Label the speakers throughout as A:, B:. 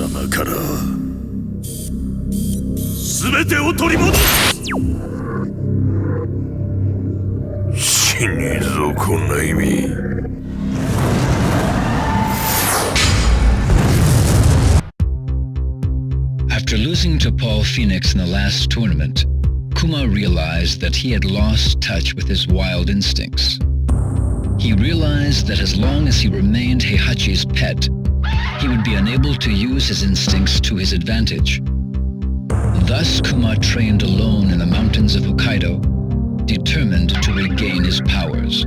A: 様から全てを取り戻す。死ねえぞこんな意味。
B: After losing to Paul Phoenix in the last tournament, Kuma realized that he had lost touch with his wild instincts. He realized that as long as he remained Heihachi's pet, he would be unable to use his instincts to his advantage. Thus Kuma trained alone in the mountains of Hokkaido, determined to regain his powers.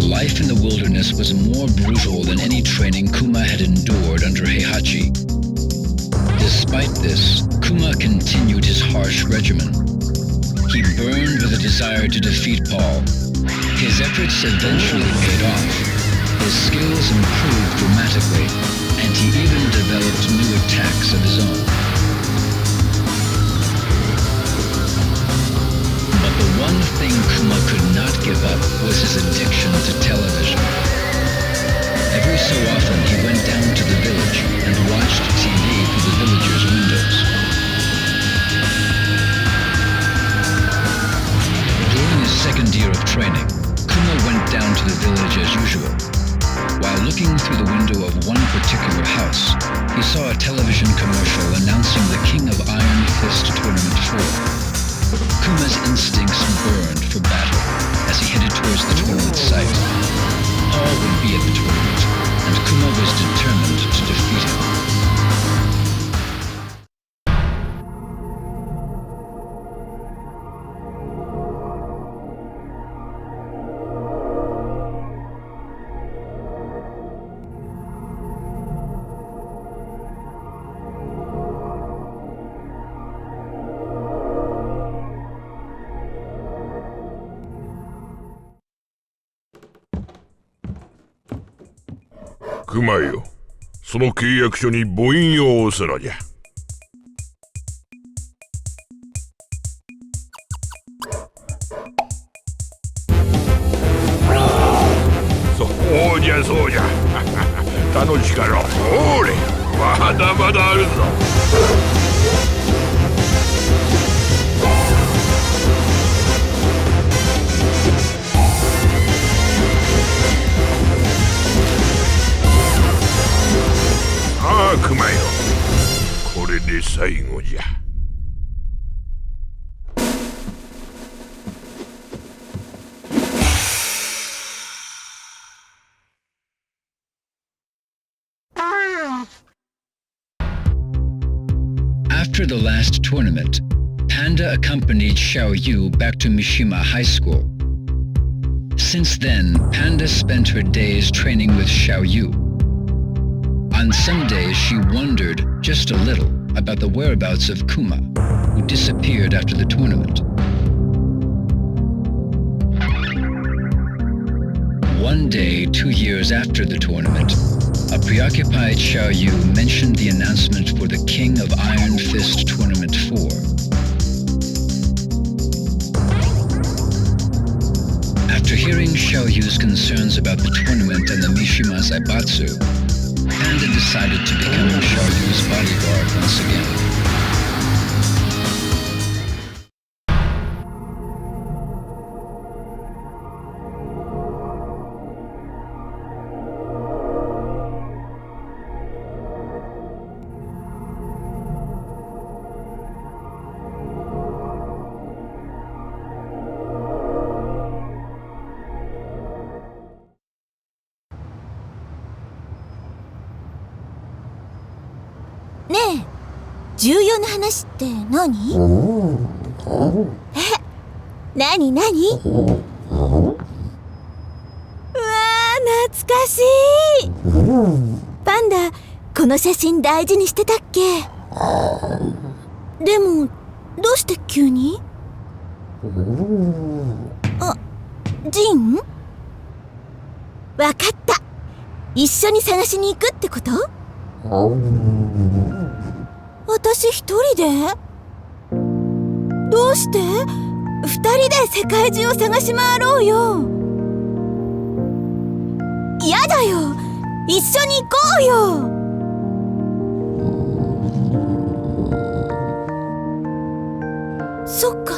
B: Life in the wilderness was more brutal than any training Kuma had endured under Heihachi. Despite this, Kuma continued his harsh regimen. He burned with a desire to defeat Paul. His efforts eventually paid off. His skills improved dramatically, and he even developed new attacks of his own. But the one thing Kuma could not give up was his addiction to television. Every so often he went down to the village and watched TV through the villagers' windows. During his second year of training, Kuma went down to the village as usual. While looking through the window of one particular house, he saw a television commercial announcing the King of Iron Fist Tournament 4. Kuma's instincts burned for battle as he headed towards the tournament site. Paul would be at the tournament, and Kuma was determined to defeat him.
A: 熊よ、その契約書に母印を押すのじゃ。そうじゃそうじゃ。他の力、おれ、まだまだあるぞ。さあ熊よ、これで最後じゃ。
B: After the last tournament, Panda accompanied Xiaoyu back to Mishima High School. Since then, Panda spent her days training with Xiaoyu. On some days, she wondered just a little about the whereabouts of Kuma, who disappeared after the tournament. One day, 2 years after the tournament, a preoccupied Xiaoyu mentioned the announcement for the King of Iron Fist Tournament 4. After hearing Xiaoyu's concerns about the tournament and the Mishima Zaibatsu, Panda decided to become Xiaoyu's bodyguard once again.
C: ねえ、重要な話って何？何？うわー、懐かしい。パンダ、この写真大事にしてたっけ？でも、どうして急に？あ、ジン？わかった。一緒に探しに行くってこと？私一人で？どうして？二人で世界中を探し回ろうよ。だよ。一緒に行こうよ。そっか。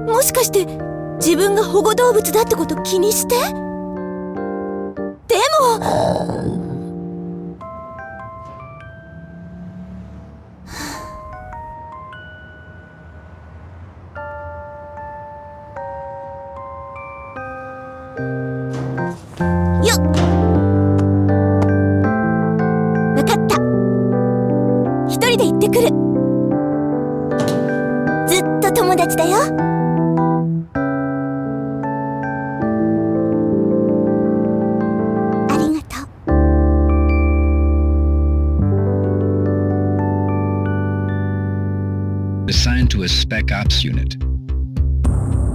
C: もしかして自分が保護動物だってこと気にして？でもよっ、わかった。一人で行ってくる。ずっと友達だよ。ありがとう。
B: Assigned to a Spec Ops unit.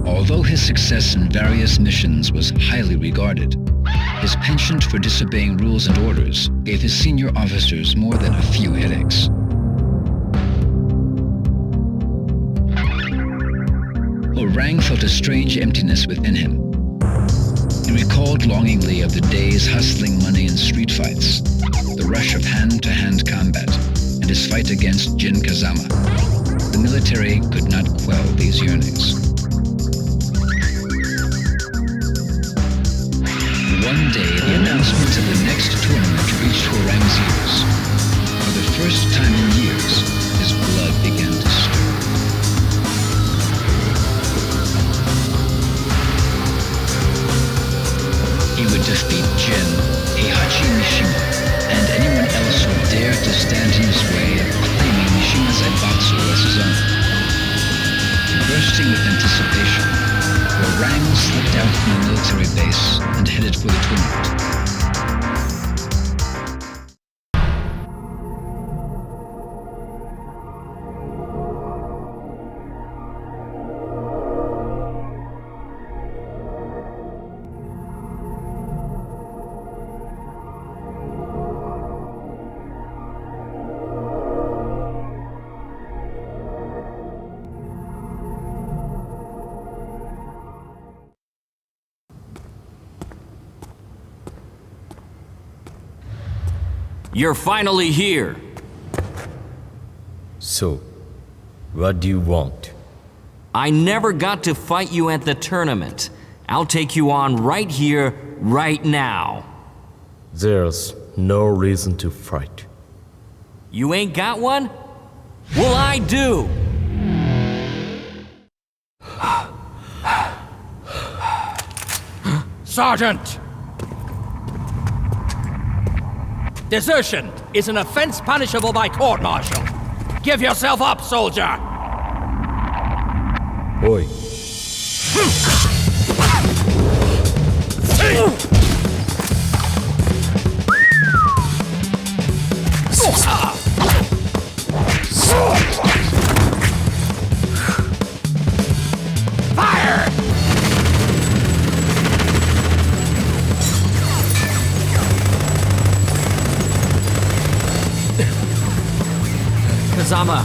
B: Although his success in various missions was highly regarded, his penchant for disobeying rules and orders gave his senior officers more than a few headaches. Hwoarang felt a strange emptiness within him. He recalled longingly of the days hustling money in street fights, the rush of hand-to-hand combat, and his fight against Jin Kazama. The military could not quell these yearnings. One day, the announcement of the next tournament reached Hwoarang's ears. For the first time in years, his blood began to stir. He would defeat Jin, Heihachi Mishima, and anyone else who dared to stand in his way of claiming Mishima's Zaibatsu as his own. Bursting with anticipation, Hwoarang slipped out from the military base and headed for the tournament.
D: You're finally here.
E: So, what do you want?
D: I never got to fight you at the tournament. I'll take you on right here, right now.
E: There's no reason to fight.
D: You ain't got one? Well, I do.
F: Sergeant! Desertion is an offense punishable by court-martial. Give yourself up, soldier!
E: Oi.
F: Fire!
D: Kazama,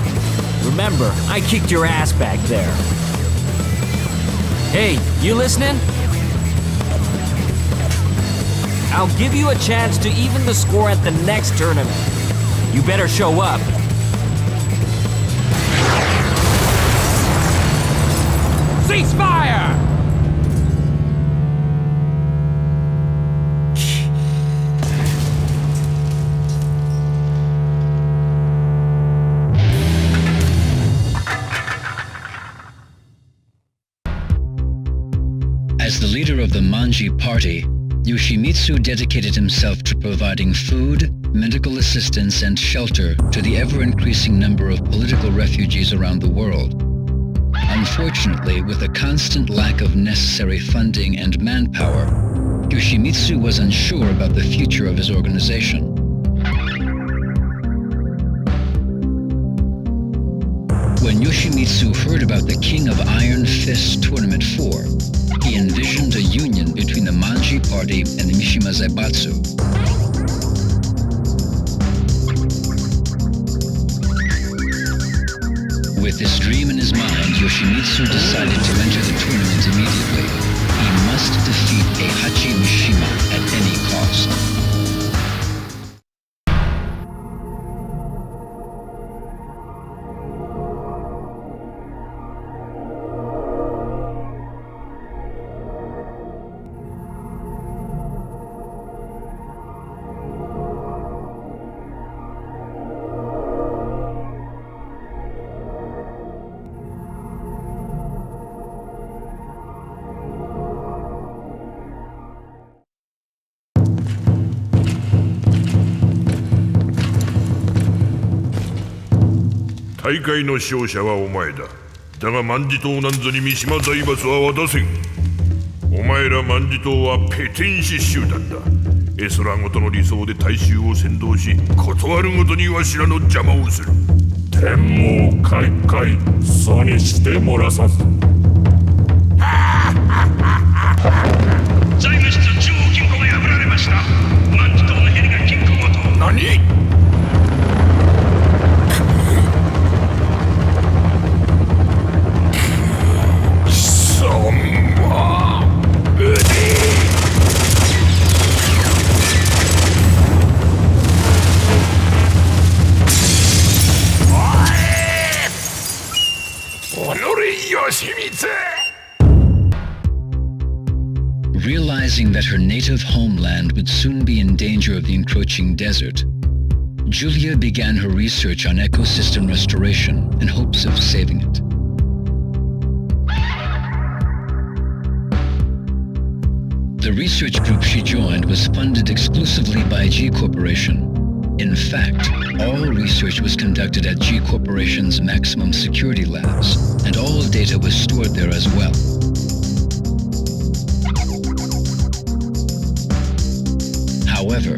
D: remember, I kicked your ass back there. Hey, you listening? I'll give you a chance to even the score at the next tournament. You better show up.
F: Ceasefire!
B: As the leader of the Manji party, Yoshimitsu dedicated himself to providing food, medical assistance, and shelter to the ever-increasing number of political refugees around the world. Unfortunately, with a constant lack of necessary funding and manpower, Yoshimitsu was unsure about the future of his organization. When Yoshimitsu heard about the King of Iron Fist Tournament 4, he envisioned a union between the Manji party and the Mishima Zaibatsu. With this dream in his mind, Yoshimitsu decided to enter the tournament immediately. He must defeat Heihachi Mishima at any cost.
A: 大会の勝者はお前だ。だが万事島なんぞに三島財閥は渡せん。お前ら万事島はペテン師集団だ。絵空ごとの理想で大衆を先導し、断るごとにわしらの邪魔をする。
G: 天網開会、そうにしてもらさず。
H: 財務室中央金庫が破られました。万事島のヘリが金庫ごと。
A: 何？Realizing
B: that her native homeland would soon be in danger of the encroaching desert, Julia began her research on ecosystem restoration in hopes of saving it. The research group she joined was funded exclusively by G Corporation. In fact, all research was conducted at G Corporation's maximum security labs, and all data was stored there as well. However,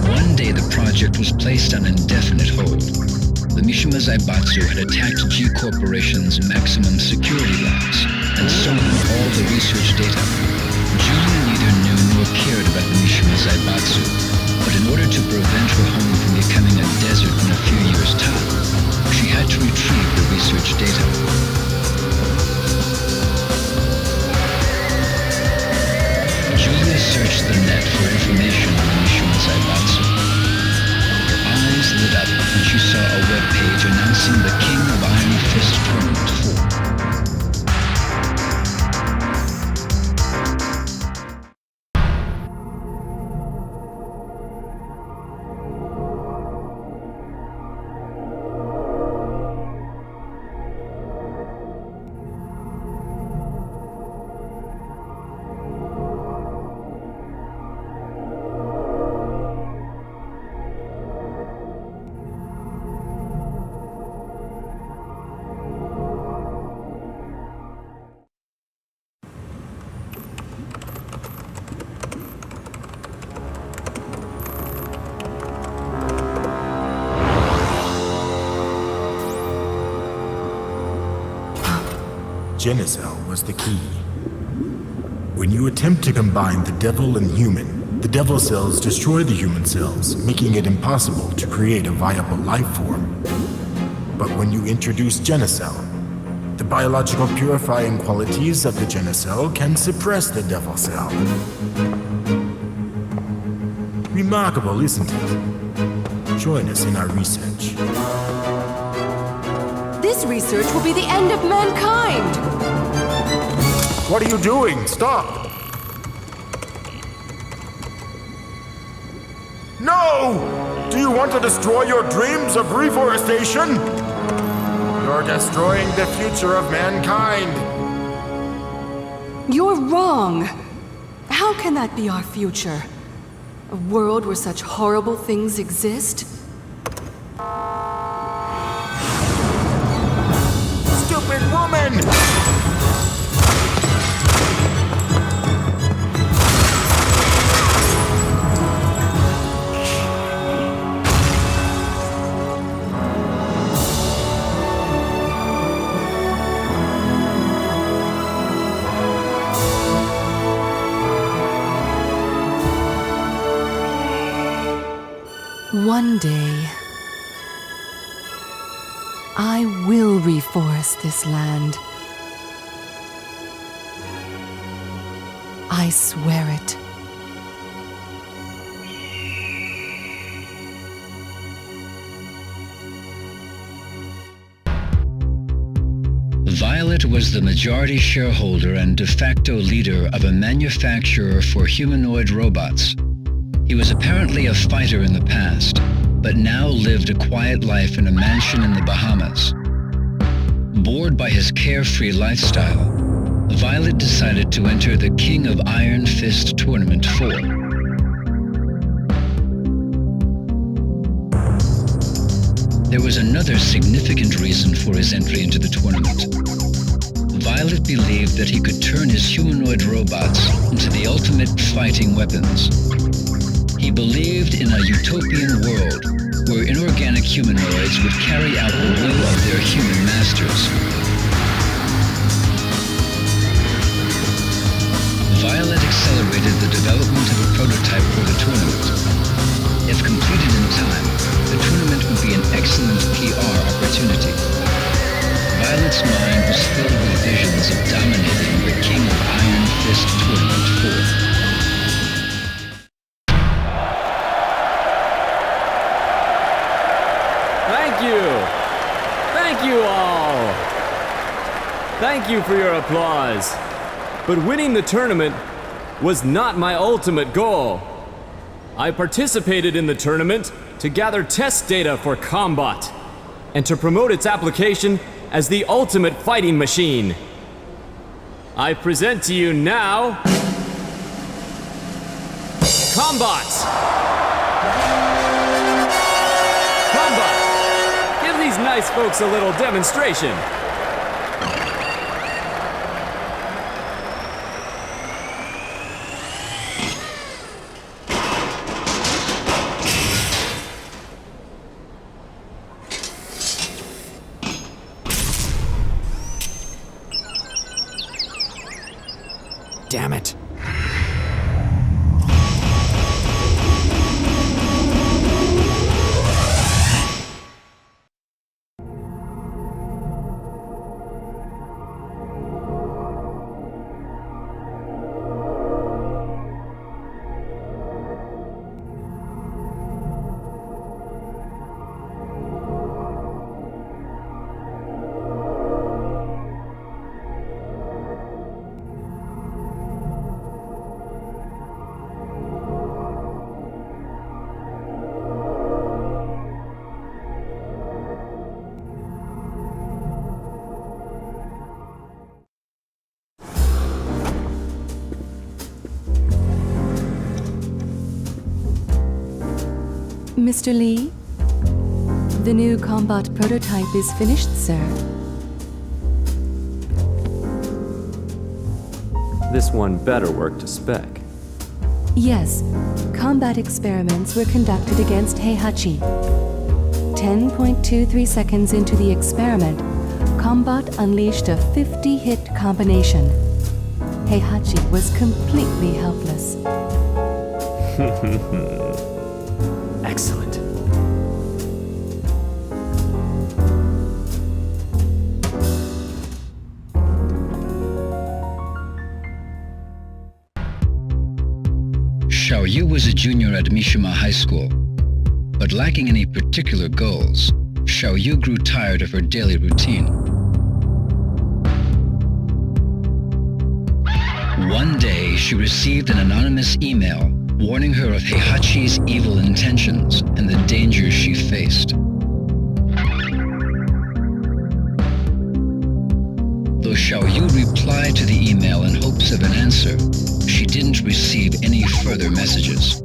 B: one day the project was placed on indefinite hold. The Mishima Zaibatsu had attacked G Corporation's maximum security labs and stolen all the research data. Julia neither knew nor cared about the Mishima Zaibatsu, but in order to prevent her home from becoming a desert in a few years' time, she had to retrieve the research data. Julia searched the net for information on the Mishima Zaibatsu. Her eyes lit up when she saw a web page announcing the King of Iron Fist Tournament 4.
I: Genicell was the key. When you attempt to combine the devil and human, the devil cells destroy the human cells, making it impossible to create a viable life form. But when you introduce Genicell, the biological purifying qualities of the Genicell can suppress the devil cell. Remarkable, isn't it? Join us in our research.
J: This research will be the end of mankind!
I: What are you doing? Stop! No! Do you want to destroy your dreams of reforestation? You're destroying the future of mankind!
J: You're wrong! How can that be our future? A world where such horrible things exist?
I: Stupid woman!
J: One day, I will reforest this land. I swear it.
B: Violet was the majority shareholder and de facto leader of a manufacturer for humanoid robots. He was apparently a fighter in the past, but now lived a quiet life in a mansion in the Bahamas. Bored by his carefree lifestyle, Violet decided to enter the King of Iron Fist Tournament 4. There was another significant reason for his entry into the tournament. Violet believed that he could turn his humanoid robots into the ultimate fighting weapons. He believed in a utopian world where inorganic humanoids would carry out the will of their human masters. Violet accelerated the development of a prototype for the tournament. If completed in time, the tournament would be an excellent PR opportunity. Violet's mind was filled with visions of dominating the King of Iron Fist Tournament 4.
K: Thank you all! Thank you for your applause. But winning the tournament was not my ultimate goal. I participated in the tournament to gather test data for Combot and to promote its application as the ultimate fighting machine. I present to you now Combot! Combot! Give these nice folks a little demonstration. Damn it.
J: Mr. Lee, the new Combot prototype is finished, sir.
K: This one better work to spec.
J: Yes, combat experiments were conducted against Heihachi. 10.23 seconds into the experiment, Combot unleashed a 50-hit combination. Heihachi was completely helpless.
K: Excellent.
B: Xiaoyu was a junior at Mishima High School, but lacking any particular goals, Xiaoyu grew tired of her daily routine. One day, she received an anonymous email warning her of Heihachi's evil intentions and the dangers she faced. Though Xiaoyu replied to the email in hopes of an answer, she didn't receive any further messages.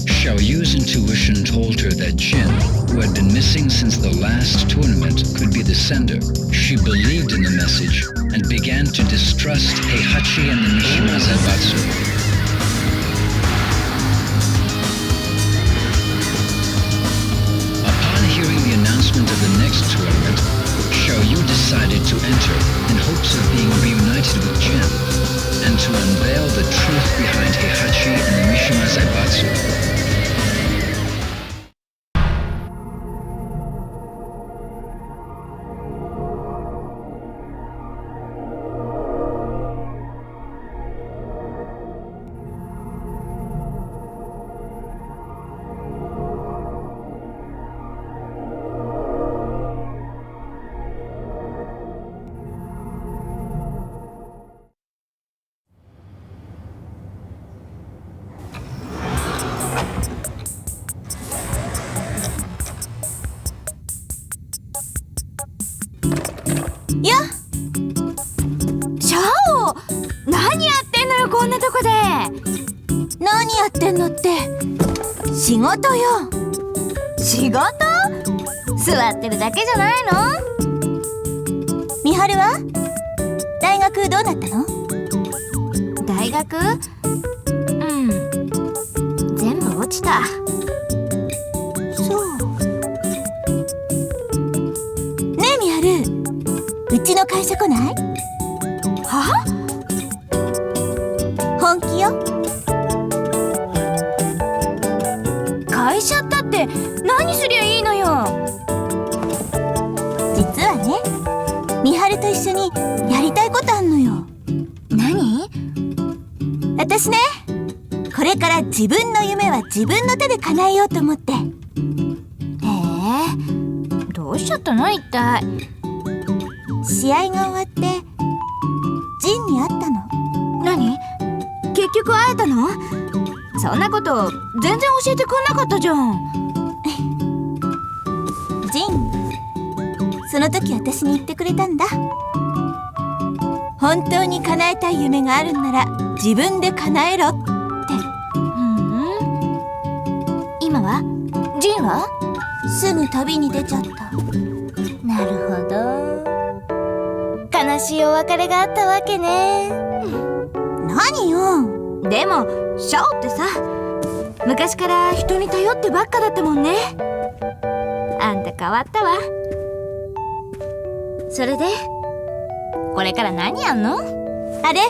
B: Xiaoyu's intuition told her that Jin, who had been missing since the last tournament, could be the sender. She believed in the message and began to distrust Heihachi and the Mishima Zaibatsu. Of the next tournament, Xiaoyu decided to enter in hopes of being reunited with Jin and to unveil the truth behind Heihachi and the Mishima Zaibatsu.
C: 仕事よ。仕事？座ってるだけじゃないの？美晴は？大学どうなったの？大学？全部落ちた。そう。ねえ美晴、うちの会社来ない？は？本気よ。会社ったって何すりゃいいのよ。実はね、美晴と一緒にやりたいことあんのよ。何？私ね、これから自分の夢は自分の手で叶えようと思って。どうしちゃったの一体？試合が終わってジンに会ったの。何？結局会えたの？そんなこと全然教えてくんなかったじゃん。ジン、その時私に言ってくれたんだ。本当に叶えたい夢があるんなら自分で叶えろって。今は？ジンは？すぐ旅に出ちゃった。なるほど。悲しいお別れがあったわけね。何よ。でもシャオってさ、昔から人に頼ってばっかだったもんね。あんた変わったわ。それでこれから何やんの？あれ、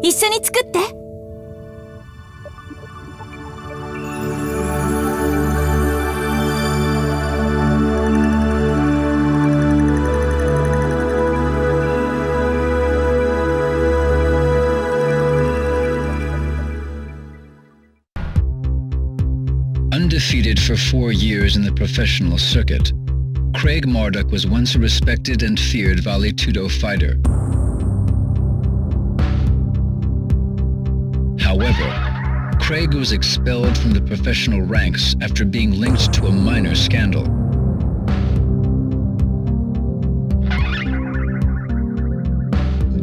C: 一緒に作って。
B: Undefeated for 4 years in the professional circuit, Craig Marduk was once a respected and feared Vale Tudo fighter. However, Craig was expelled from the professional ranks after being linked to a minor scandal.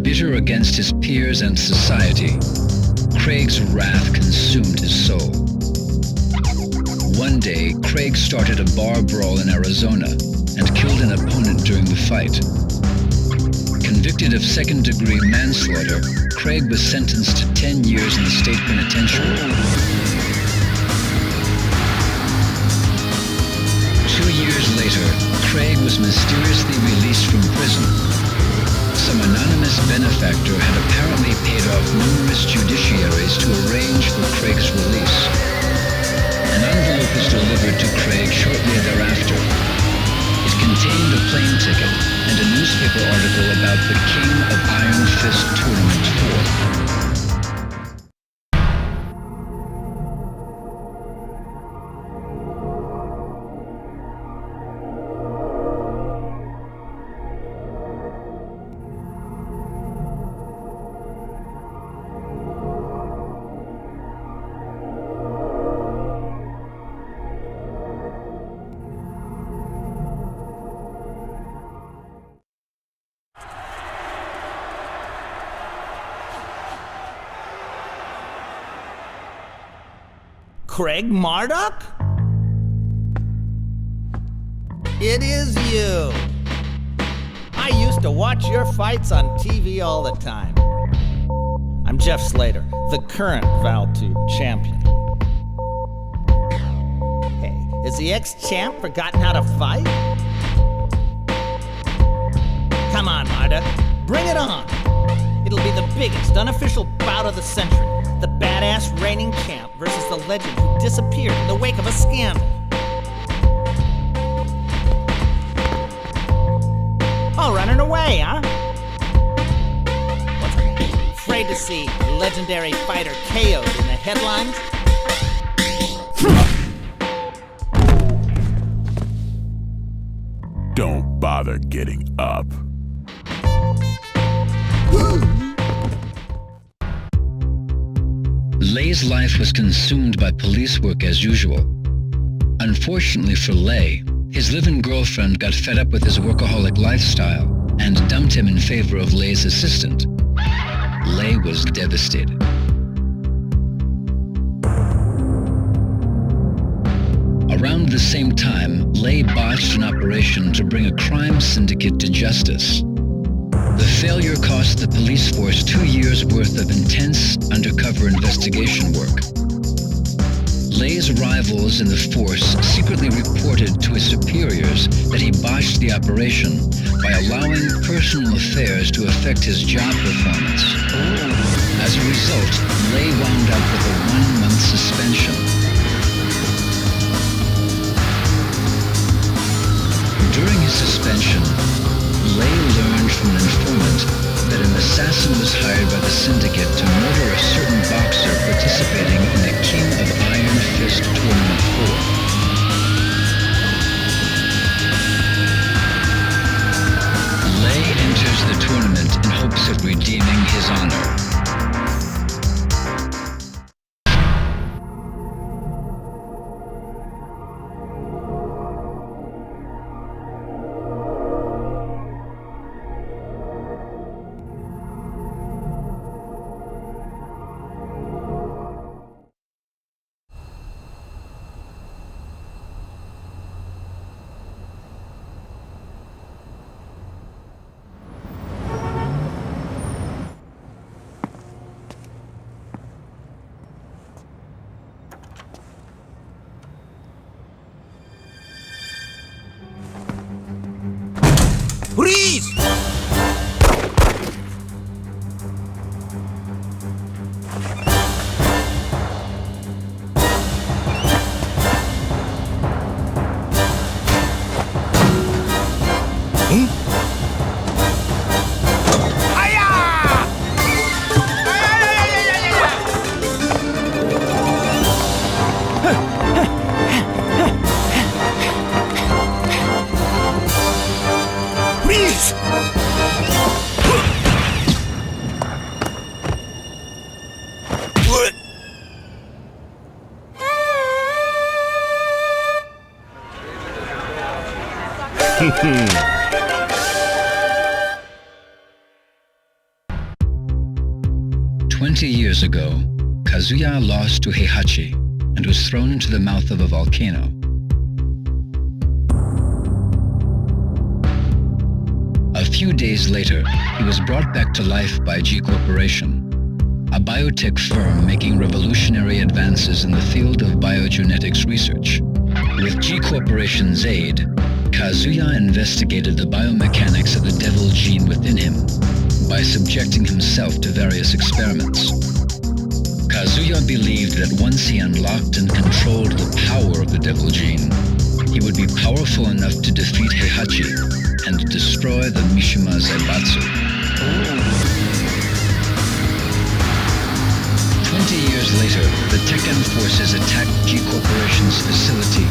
B: Bitter against his peers and society, Craig's wrath consumed his soul. One day, Craig started a bar brawl in Arizona and killed an opponent during the fight. Convicted of second-degree manslaughter, Craig was sentenced to 10 years in the state penitentiary. 2 years later, Craig was mysteriously released from prison. Some anonymous benefactor had apparently paid off numerous judiciaries to arrange for Craig's release. An envelope was delivered to Craig shortly thereafter. It contained a plane ticket and a newspaper article about the King of Iron Fist Tournament
F: 4. Craig Marduk? It is you. I used to watch your fights on TV all the time. I'm Jeff Slater, the current Val 2 champion. Hey, has the ex-champ forgotten how to fight? Come on, Marduk, bring it on. It'll be the biggest unofficial bout of the century. The badass reigning champ versus the legend who disappeared in the wake of a scandal. All running away, huh? What's that? Afraid to see legendary fighter KO'd in the headlines?
G: Don't bother getting up.
B: Lei's life was consumed by police work as usual. Unfortunately for Lei, his live-in girlfriend got fed up with his workaholic lifestyle and dumped him in favor of Lei's assistant. Lei was devastated. Around the the same time, Lei botched an operation to bring a crime syndicate to justice. The failure cost the police force 2 years' worth of intense undercover investigation work. Lei's rivals in the force secretly reported to his superiors that he botched the operation by allowing personal affairs to affect his job performance. As a result, Lei wound up with a 1-month suspension. During his suspension, Lei learned from an informant that an assassin was hired by the syndicate to murder a certain boxer participating in the King of Iron Fist Tournament 4. Lei enters the tournament in hopes of redeeming his honor.
F: Freeze! Years ago, Kazuya lost to Heihachi and was thrown into the mouth of a volcano. A few days later, he was brought back to life by G Corporation, a biotech firm making revolutionary advances in the field of biogenetics research. With G Corporation's aid, Kazuya investigated the biomechanics of the devil gene within him by subjecting himself to various experiments. Kazuya believed that once he unlocked and controlled the power of the devil gene, he would be powerful enough to defeat Heihachi and destroy the Mishima Zaibatsu. 20 years later, the Tekken forces attacked G Corporation's facility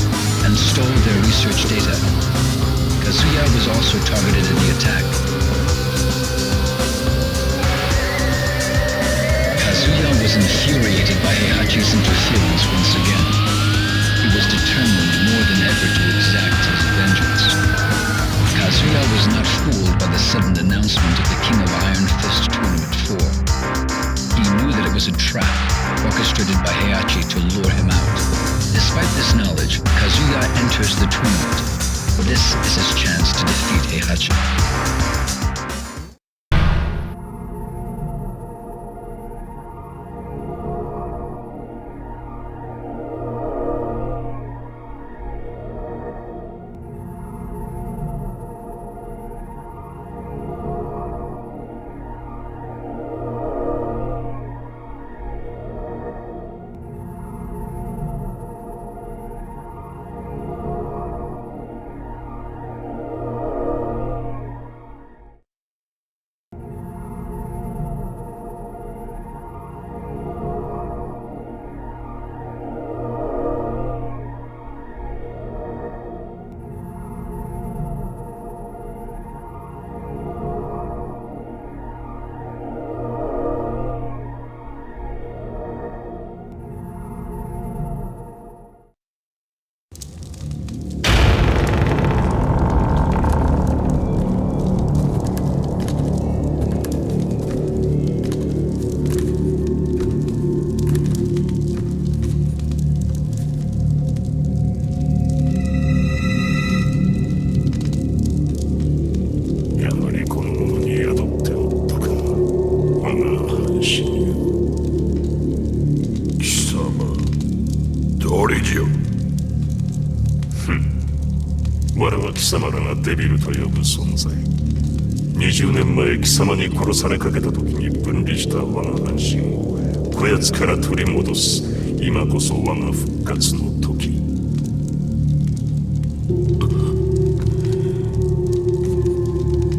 F: and stole their research data. Kazuya was also targeted in the attack. Kazuya was infuriated by Heihachi's interference once again. He was determined more than ever to exact his vengeance. Kazuya was not fooled by the sudden announcement of the King of Iron Fist Tournament 4. He knew that it was a trap orchestrated by Heihachi to lure him out. Despite this knowledge, Kazuya enters the tournament. This is his chance to defeat Heihachi.
A: 誰じゃ。
G: 我は貴様らがデビルと呼ぶ存在。20年前貴様に殺されかけた時に分離した我が半身をこやつから取り戻す。今こそ我が復活の時。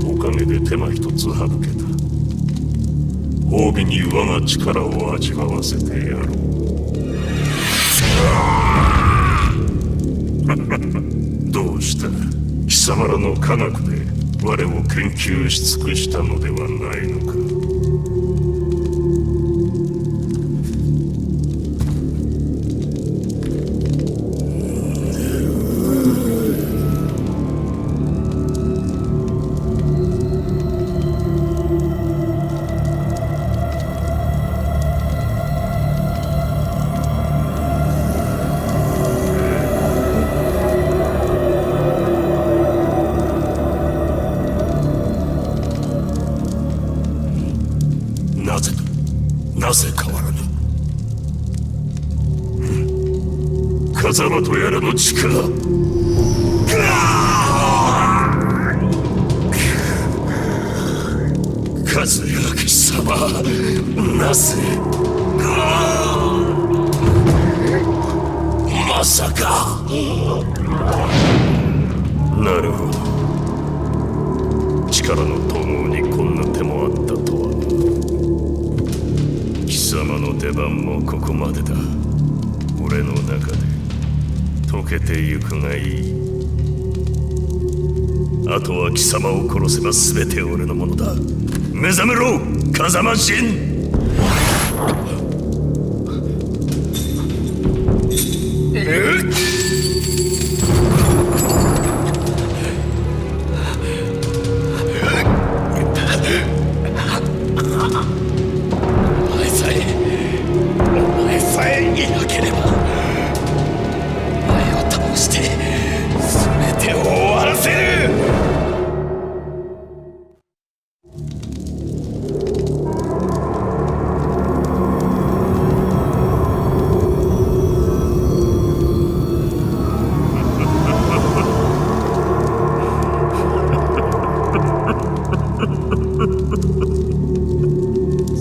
G: おかげで手間一つ省けた。褒美に我が力を味わわせてやろう。どうした？貴様らの科学で我を研究し尽くしたのではないのか。
A: なぜ変わらぬ。
G: 風間とやらの力。和也貴様、なぜ。まさか。なるほど。力の統合にこんな手もあったとは。貴様の出番もここまでだ。俺の中で溶けてゆくがいい。あとは貴様を殺せば全て俺のものだ。目覚めろ、風間陣。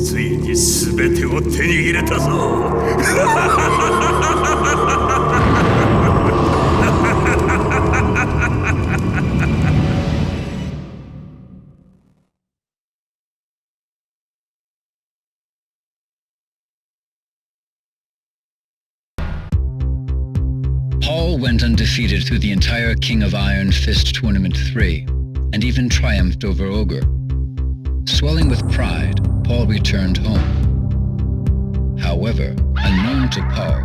G: ついに全てを手に入れたぞ。
B: Paul went undefeated through the entire King of Iron Fist Tournament 3, and even triumphed over Ogre. Swelling with pride, Paul returned home. However, unknown to Paul,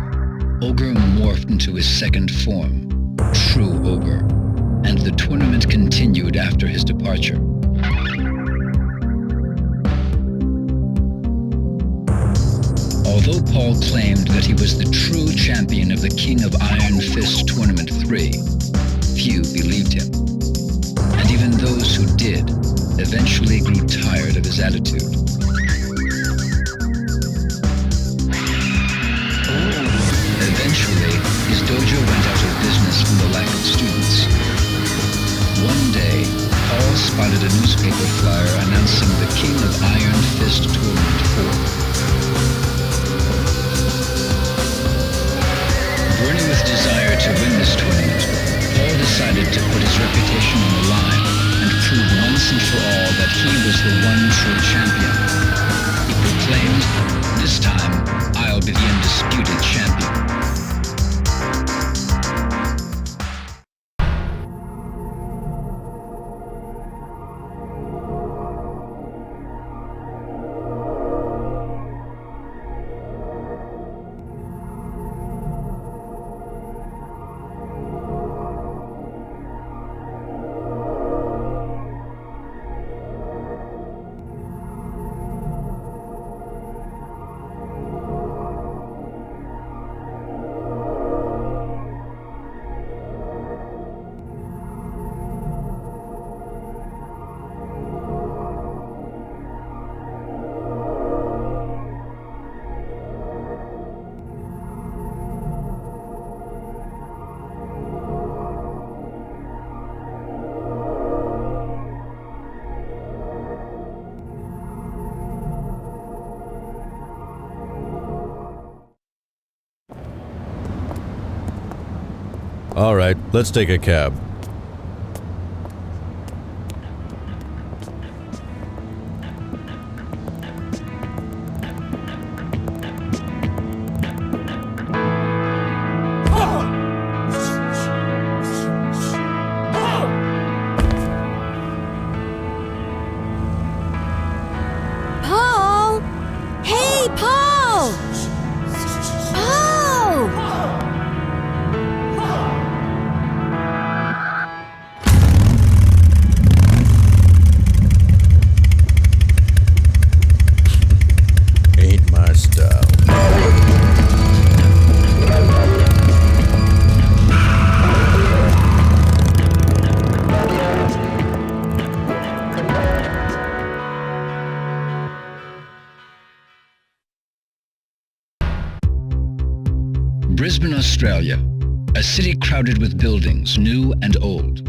B: Ogre morphed into his second form, True Ogre, and the tournament continued after his departure. Although Paul claimed that he was the true champion of the King of Iron Fist Tournament 3, few believed him. And even those who did eventually grew tired of his attitude. Eventually, his dojo went out of business from the lack of students. One day, Paul spotted a newspaper flyer announcing the King of Iron Fist Tournament 4. Burning with desire to win this tournament, Paul decided to put his reputation on the line and prove once and for all that he was the one true champion. He proclaimed, "This time, I'll be the undisputed champion."
L: All right, let's take a cab.
C: Paul! Hey, Paul! Paul!
L: Ain't my style.
B: Brisbane, Australia, a city crowded with buildings, new and old.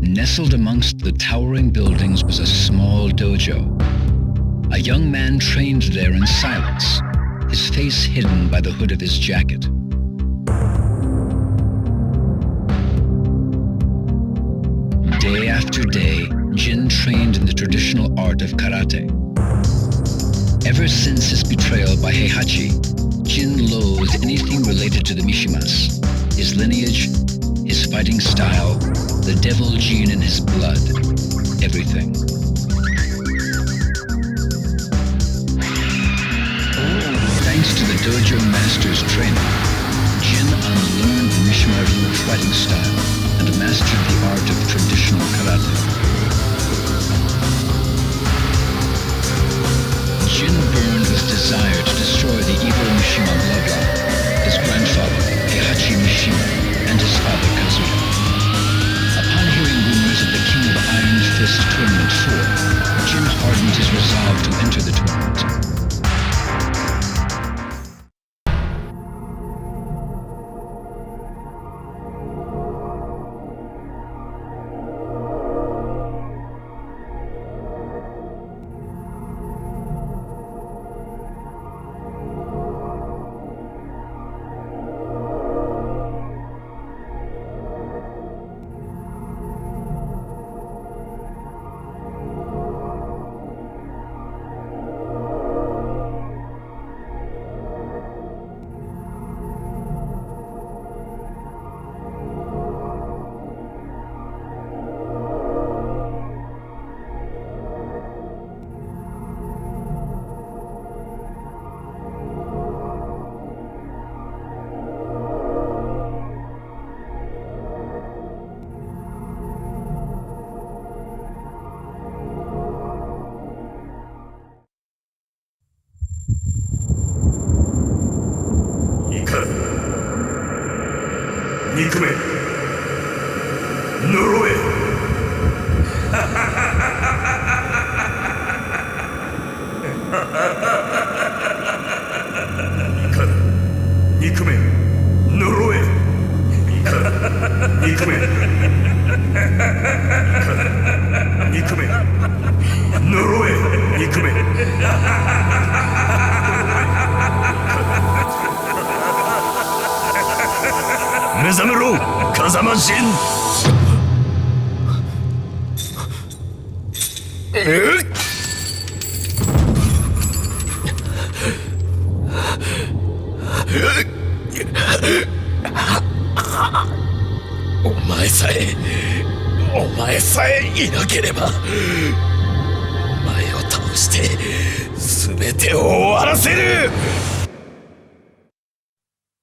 B: Nestled amongst the towering buildings was a small dojo. A young man trained there in silence, his face hidden by the hood of his jacket. Day after day, Jin trained in the traditional art of karate. Ever since his betrayal by Heihachi, Jin loathed anything related to the Mishimas, his lineage, his fighting style, the devil gene in his blood, everything. Thanks to the dojo master's training, Jin unlearned the Mishima Ryu fighting style and mastered the art of traditional karate. Jin burned with desire to destroy the evil Mishima bloodline, his grandfather, Heihachi Mishima, and his father, Kazuya. Upon hearing rumors of the King of Iron Fist Tournament 4, Jin hardened his resolve to enter the tournament.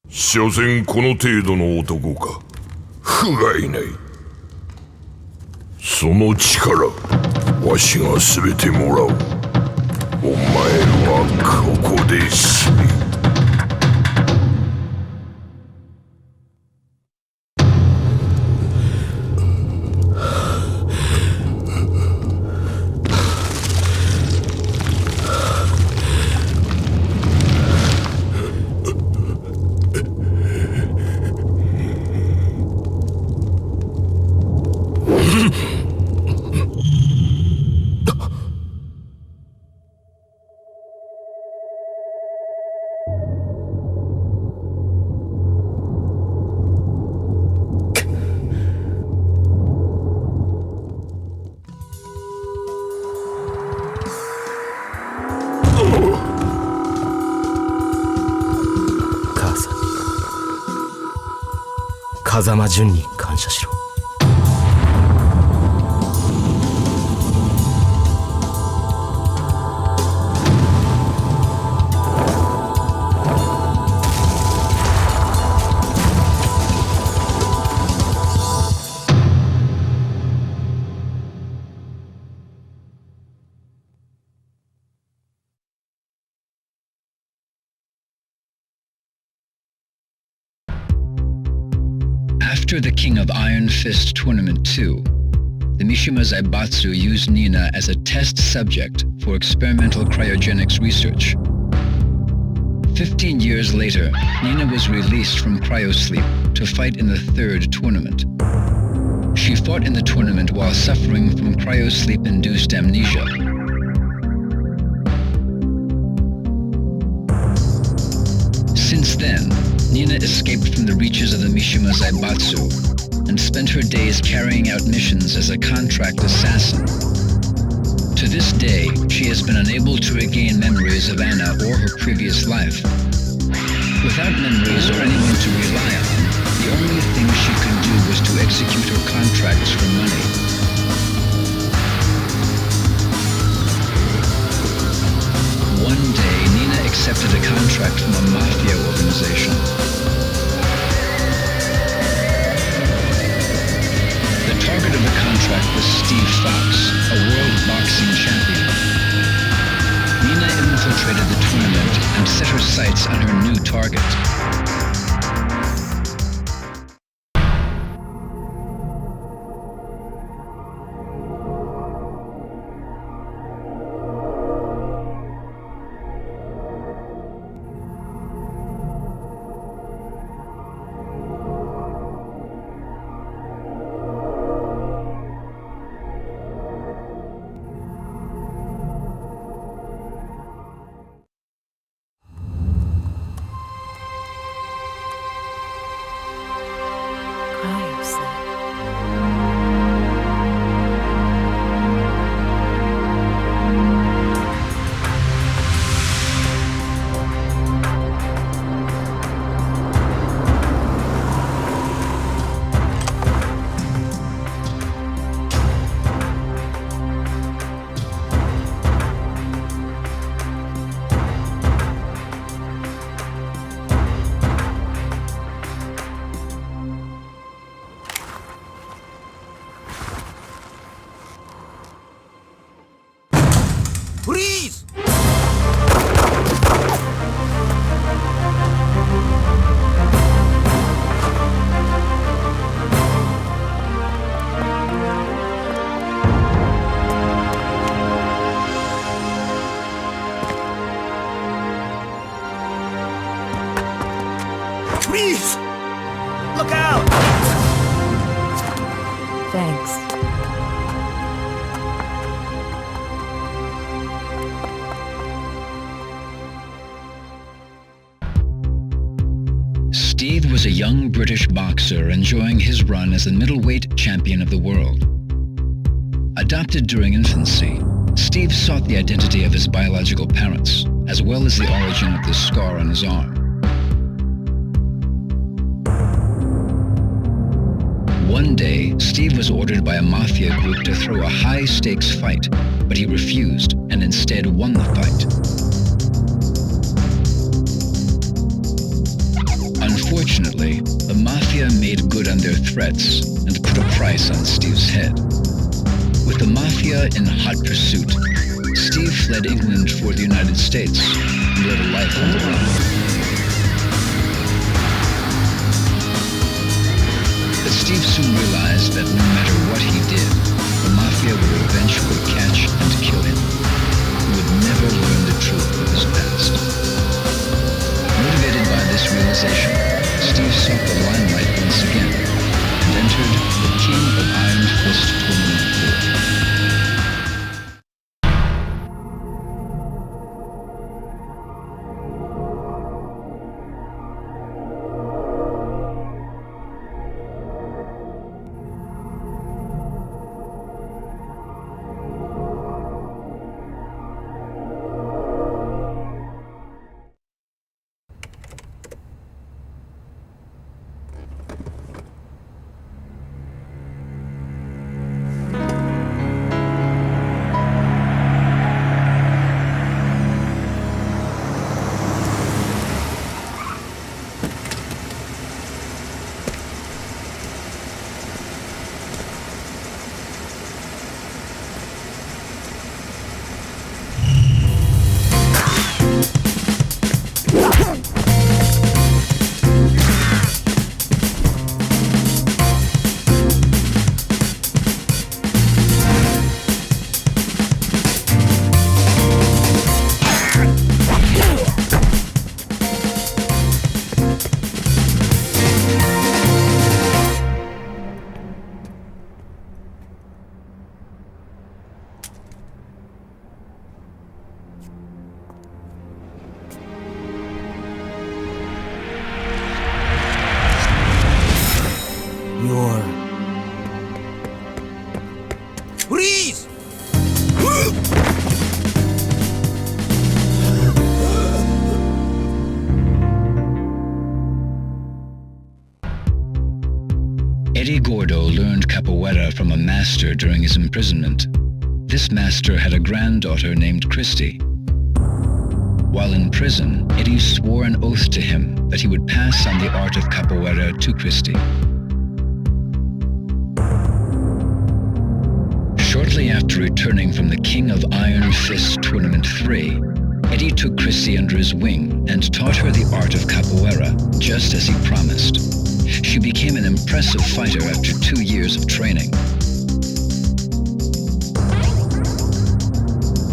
A: 所詮この程度の男か。不甲斐ない。その力、わしが全てもらう。お前はここで死ね。
E: 風間淳に感謝しろ。
B: After the King of Iron Fist Tournament 2, the Mishima Zaibatsu used Nina as a test subject for experimental cryogenics research. 15 years later, Nina was released from cryosleep to fight in the third tournament. She fought in the tournament while suffering from cryosleep-induced amnesia. Since then, Nina escaped from the reaches of the Mishima Zaibatsu and spent her days carrying out missions as a contract assassin. To this day, she has been unable to regain memories of Anna or her previous life. Without memories or anyone to rely on, the only thing she could do was to execute her contracts for money. One day, Nina accepted a contract from a mafia organization. The target of the contract was Steve Fox, a world boxing champion. Nina infiltrated the tournament and set her sights on her new target.
M: Freeze! Freeze! Look out!
J: Thanks.
B: Steve was a young British boxer enjoying his run as the middleweight champion of the world. Adopted during infancy, Steve sought the identity of his biological parents, as well as the origin of the scar on his arm. One day, Steve was ordered by a mafia group to throw a high-stakes fight, but he refused and instead won the fight. Unfortunately, the mafia made good on their threats and put a price on Steve's head. With the mafia in hot pursuit, Steve fled England for the United States and led a life on the run. But Steve soon realized that no matter what he did, the mafia would eventually catch and kill him. He would never learn the truth of his past. Motivated by this realization, Steve sought the limelight once again and entered the King of Iron Fist Tournament 4. Eddie Gordo learned capoeira from a master during his imprisonment. This master had a granddaughter named Christie. While in prison, Eddie swore an oath to him that he would pass on the art of capoeira to Christie. Shortly after returning from the King of Iron Fist Tournament 3, Eddie took Christie under his wing and taught her the art of capoeira, just as he promised. She became an impressive fighter after 2 years of training.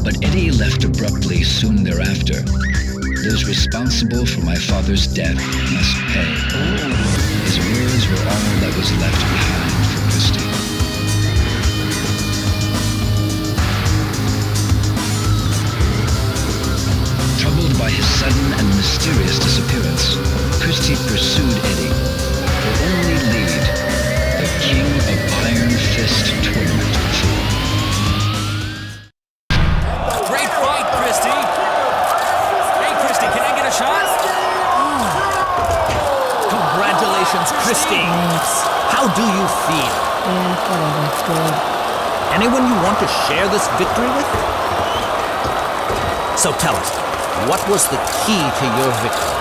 B: But Eddie left abruptly soon thereafter. Those responsible for my father's death must pay. His words were all that was left behind for Christie. Troubled by his sudden and mysterious disappearance, Christie pursued Eddie. Her only lead, the King of Iron Fist Tournament 4.
D: Great fight, Christie! Hey, Christie, can I get a shot?
F: Congratulations, Christie. How do you feel?
J: That's good.
F: Anyone you want to share this victory with? So tell us, what was the key to your victory?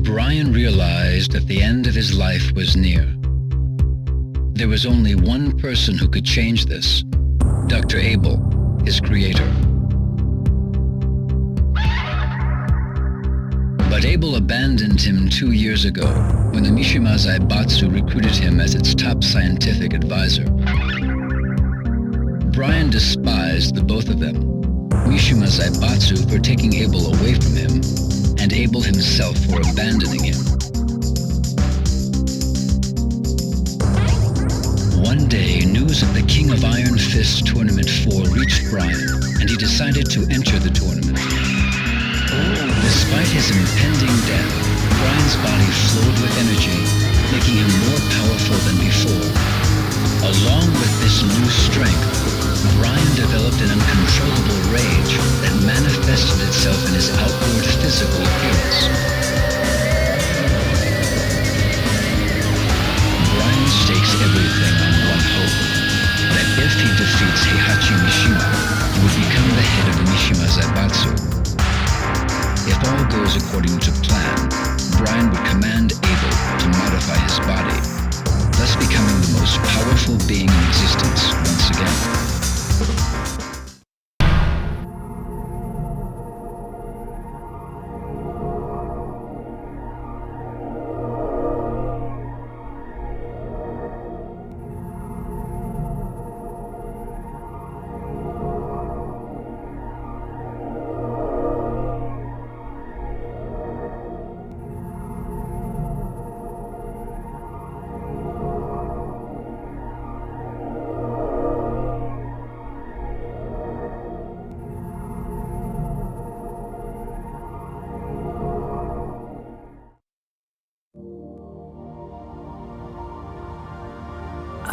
B: Bryan realized that the end of his life was near. There was only one person who could change this, Dr. Abel, his creator. But Abel abandoned him 2 years ago when the Mishima Zaibatsu recruited him as its top scientific advisor. Bryan despised the both of them, Mishima Zaibatsu for taking Abel away from him, and Abel himself for abandoning him. One day, news of the King of Iron Fist Tournament 4 reached Bryan, and he decided to enter the tournament. Despite his impending death, Bryan's body flowed with energy, making him more powerful than before. Along with this new strength, Bryan developed an uncontrollable rage that manifested itself in his outward physical appearance. Bryan stakes everything on one hope, that if he defeats Heihachi Mishima, he would become the head of the Mishima Zaibatsu. If all goes according to plan, Bryan would command Abel to modify his body, thus becoming the most powerful being in existence once again.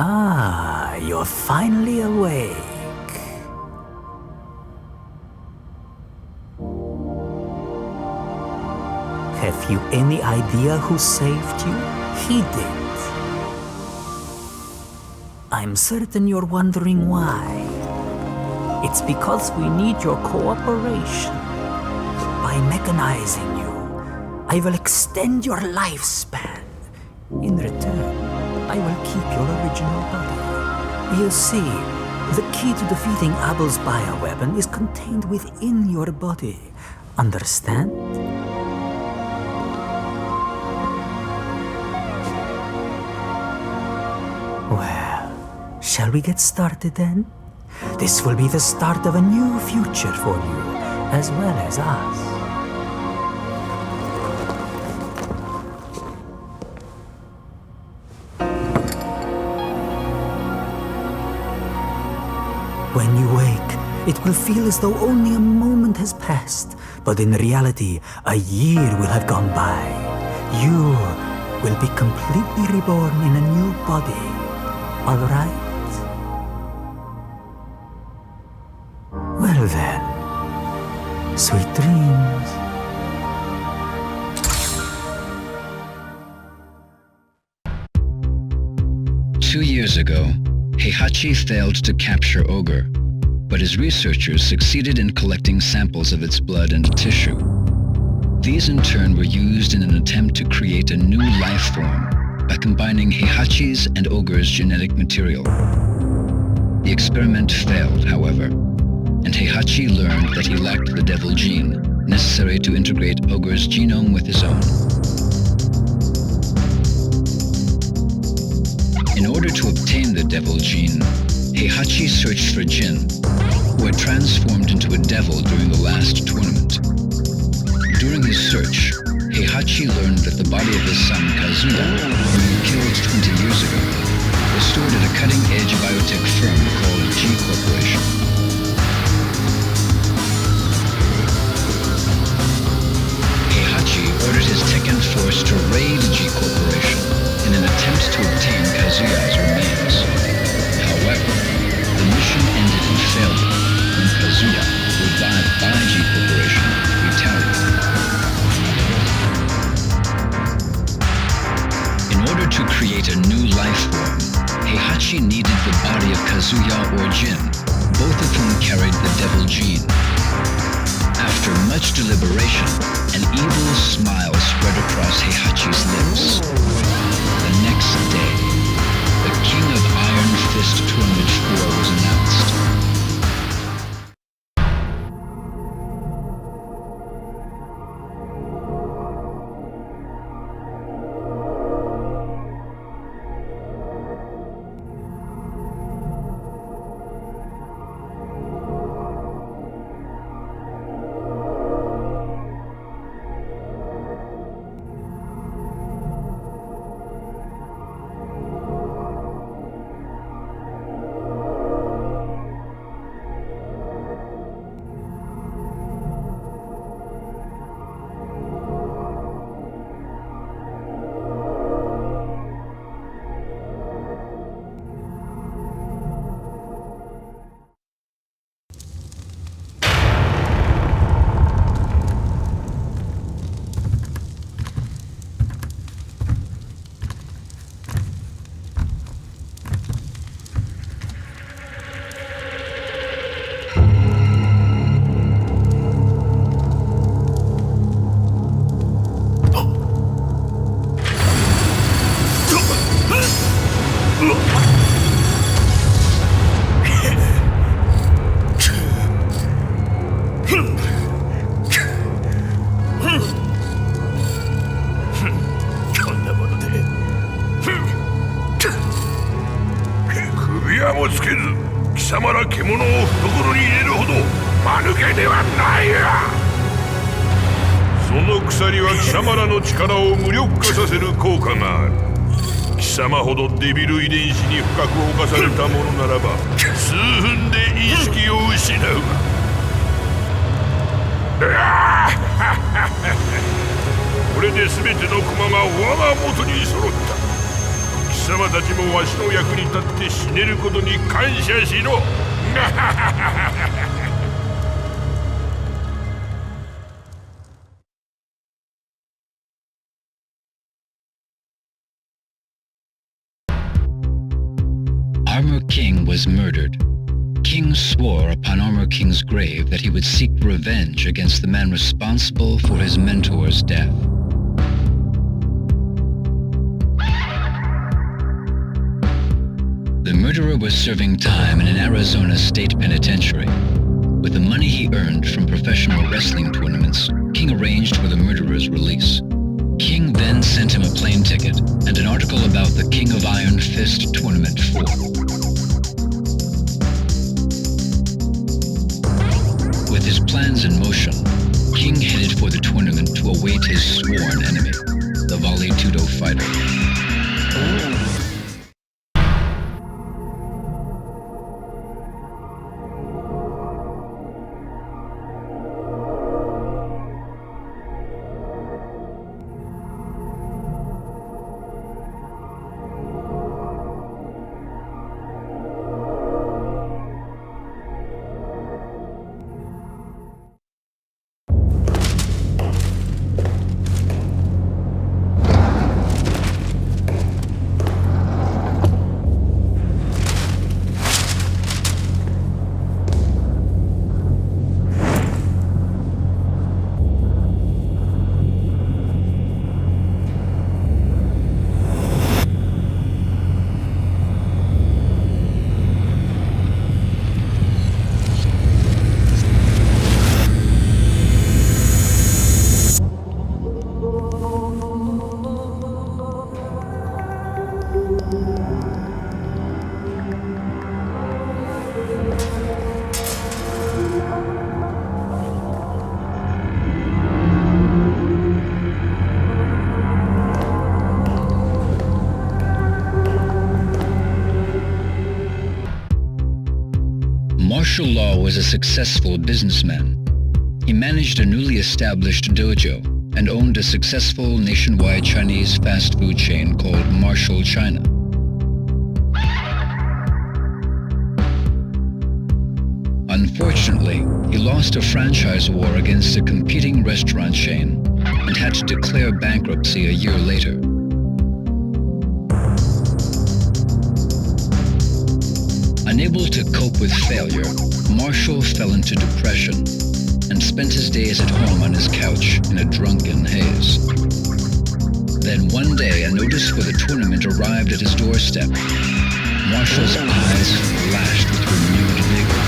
N: Ah, you're finally awake. Have you any idea who saved you? He did. I'm certain you're wondering why. It's because we need your cooperation. By mechanizing you, I will extend your lifespan. In return, I will keep your original body. You see, the key to defeating Abel's bioweapon is contained within your body. Understand? Well, shall we get started then? This will be the start of a new future for you, as well as us. When you wake, it will feel as though only a moment has passed, but in reality, a year will have gone by. You will be completely reborn in a new body, all right? Well then, sweet dreams.
B: Two years ago, Heihachi failed to capture Ogre, but his researchers succeeded in collecting samples of its blood and tissue. These in turn were used in an attempt to create a new life form by combining Heihachi's and Ogre's genetic material. The experiment failed, however, and Heihachi learned that he lacked the devil gene necessary to integrate Ogre's genome with his own. In order to obtain the devil gene, Heihachi searched for Jin, who had transformed into a devil during the last tournament. During his search, Heihachi learned that the body of his son Kazuya, whom he killed 20 years ago, was stored at a cutting-edge biotech firm called G Corporation. Heihachi ordered his Tekken force to raid G Corporation in an attempt to obtain Kazuya's remains. However, the mission ended in failure when Kazuya, revived by G Corporation, retaliated. In order to create a new life form, Heihachi needed the body of Kazuya or Jin, both of whom carried the devil gene. After much deliberation, an evil smile spread across Heihachi's lips. The next day, the King of Iron Fist Tournament 4 was announced.
A: デビル遺伝子に深く侵されたものならば数分で意識を失うがこれで全ての駒が我が元に揃った貴様たちもわしの役に立って死ねることに感謝しろ
B: Armor King was murdered. King swore upon Armor King's grave that he would seek revenge against the man responsible for his mentor's death. The murderer was serving time in an Arizona state penitentiary. With the money he earned from professional wrestling tournaments, King arranged for the murderer's release. King then sent him a plane ticket and an article about the King of Iron Fist Tournament 4. With his plans in motion, King headed for the tournament to await his sworn enemy, the Vale Tudo fighter. Martial Law was a successful businessman. He managed a newly established dojo and owned a successful nationwide Chinese fast food chain called Martial China. Unfortunately, he lost a franchise war against a competing restaurant chain and had to declare bankruptcy a year later. Unable to cope with failure, Marshall fell into depression and spent his days at home on his couch in a drunken haze. Then one day, a notice for the tournament arrived at his doorstep. Marshall's eyes flashed with renewed vigor.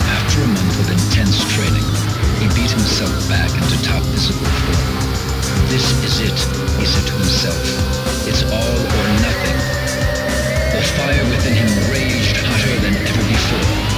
B: After a month of intense training, he beat himself back into top physical form. This is it, he said to himself. It's all or nothing. The fire within him raged hotter than ever before.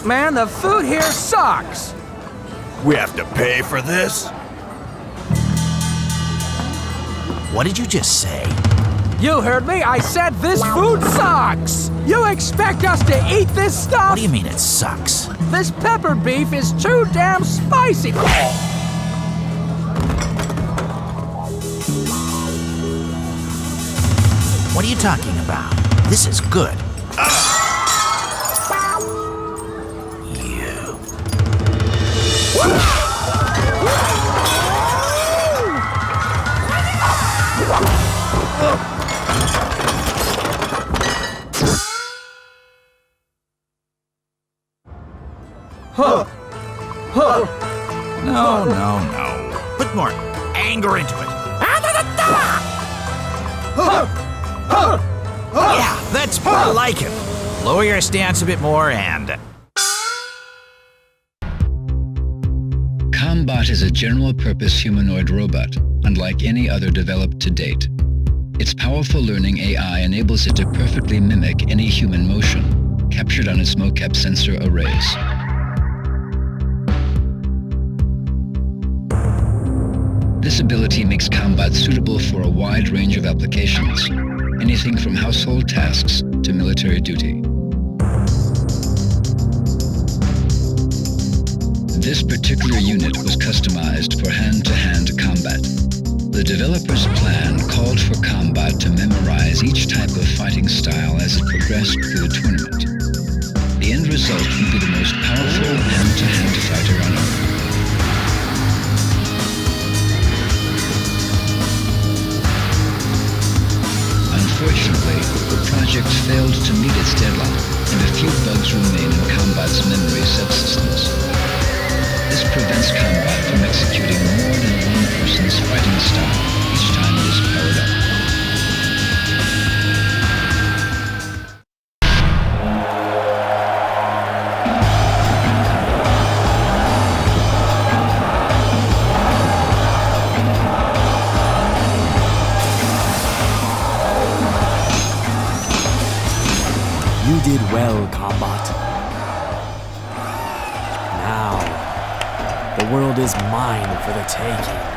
M: Man, the food here sucks!
O: We have to pay for this? What did you just say?
M: You heard me, I said this food sucks! You expect us to eat this stuff?
O: What do you mean it sucks?
M: This pepper beef is too damn spicy!
O: What are you talking about? This is good. No. Put more anger into it. Yeah, that's more like it. Lower your stance a bit more and...
B: Combot is a general-purpose humanoid robot, unlike any other developed to date. Its powerful learning AI enables it to perfectly mimic any human motion, captured on its mocap sensor arrays. This ability makes Combot suitable for a wide range of applications, anything from household tasks to military duty. This particular unit was customized for hand-to-hand combat. The developer's plan called for Combot to memorize each type of fighting style as it progressed through the tournament. The end result would be the most powerful hand-to-hand fighter on Earth. project failed to meet its deadline, and a few bugs remain in Combot's memory subsystems. This prevents Combot from executing more than one person's fighting style each time it is powered up.
P: You did well, Combot. Now, the world is mine for the taking.